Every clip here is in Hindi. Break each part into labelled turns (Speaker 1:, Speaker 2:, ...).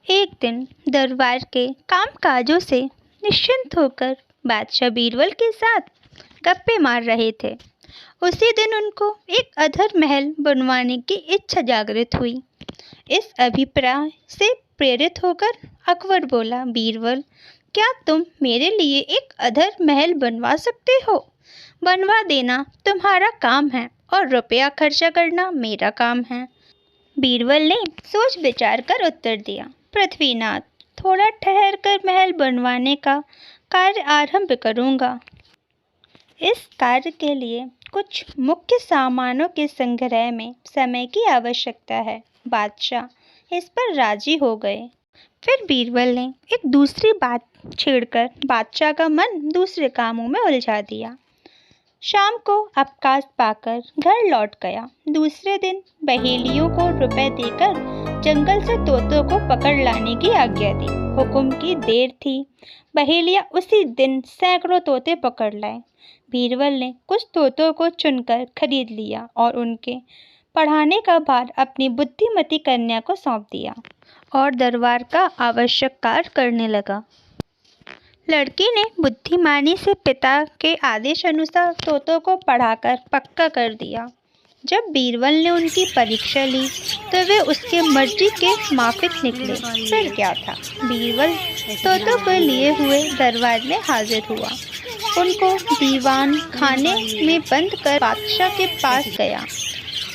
Speaker 1: एक दिन दरबार के कामकाजों से निश्चिंत होकर बादशाह बीरबल के साथ गप्पे मार रहे थे। उसी दिन उनको एक अधर महल बनवाने की इच्छा जागृत हुई। इस अभिप्राय से प्रेरित होकर अकबर बोला, बीरबल, क्या तुम मेरे लिए एक अधर महल बनवा सकते हो? बनवा देना तुम्हारा काम है और रुपया खर्चा करना मेरा काम है। बीरबल ने सोच विचार कर उत्तर दिया, पृथ्वीनाथ, थोड़ा ठहर कर महल बनवाने का कार्य आरंभ करूँगा। इस कार्य के लिए कुछ मुख्य सामानों के संग्रह में समय की आवश्यकता है। बादशाह इस पर राजी हो गए। फिर बीरबल ने एक दूसरी बात छेड़कर बादशाह का मन दूसरे कामों में उलझा दिया। शाम को अवकाश पाकर घर लौट गया। दूसरे दिन बहेलियों को रुपए देकर जंगल से तोतों को पकड़ लाने की आज्ञा दी। हुक्म की देर थी, बहेलियां उसी दिन सैकड़ों तोते पकड़ लाए। बीरबल ने कुछ तोतों को चुनकर खरीद लिया और उनके पढ़ाने का भार अपनी बुद्धिमती कन्या को सौंप दिया और दरबार का आवश्यक कार्य करने लगा। लड़की ने बुद्धिमानी से पिता के आदेश अनुसार तोतों को पढ़ाकर पक्का कर दिया। जब बीरबल ने उनकी परीक्षा ली तो वे उसके मर्जी के माफिक निकले। फिर क्या था, बीरबल तोतों को लिए हुए दरबार में हाजिर हुआ। उनको दीवान खाने में बंद कर बादशाह के पास गया।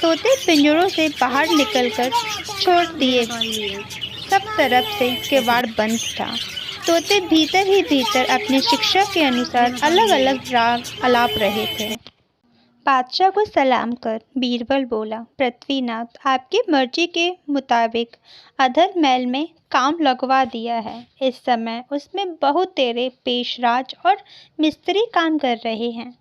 Speaker 1: तोते पिंजरों से बाहर निकलकर छोड़ दिए। सब तरफ से किवाड़ बंद था। तोते भीतर ही भीतर अपनी शिक्षा के अनुसार अलग अलग राग अलाप रहे थे। बादशाह को सलाम कर बीरबल बोला, पृथ्वीनाथ, आपकी मर्जी के मुताबिक अधर महल में काम लगवा दिया है। इस समय उसमें बहुतेरे पेशराज और मिस्त्री काम कर रहे हैं।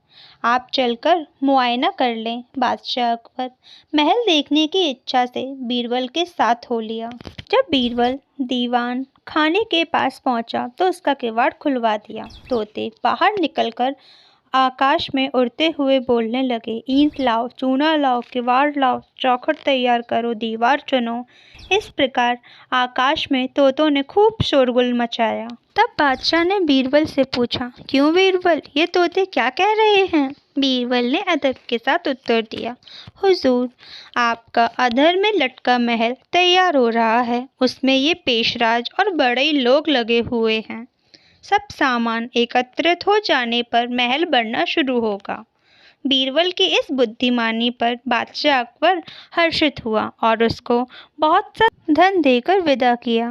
Speaker 1: आप चलकर मुआयना कर लें। बादशाह अकबर महल देखने की इच्छा से बीरबल के साथ हो लिया। जब बीरबल दीवान खाने के पास पहुंचा तो उसका किवाड़ खुलवा दिया। तोते बाहर निकलकर आकाश में उड़ते हुए बोलने लगे, ईंट लाओ, चूना लाओ, किवाड़ लाओ, चौखट तैयार करो, दीवार चुनो। इस प्रकार आकाश में तोतों ने खूब शोरगुल मचाया। तब बादशाह ने बीरबल से पूछा, क्यों बीरबल, ये तोते क्या कह रहे हैं? बीरबल ने अदब के साथ उत्तर दिया, हुजूर, आपका अधर में लटका महल तैयार हो रहा है। उसमें ये पेशराज और बड़े लोग लगे हुए हैं। सब सामान एकत्रित हो जाने पर महल बनना शुरू होगा। बीरबल की इस बुद्धिमानी पर बादशाह अकबर हर्षित हुआ और उसको बहुत सा धन देकर विदा किया।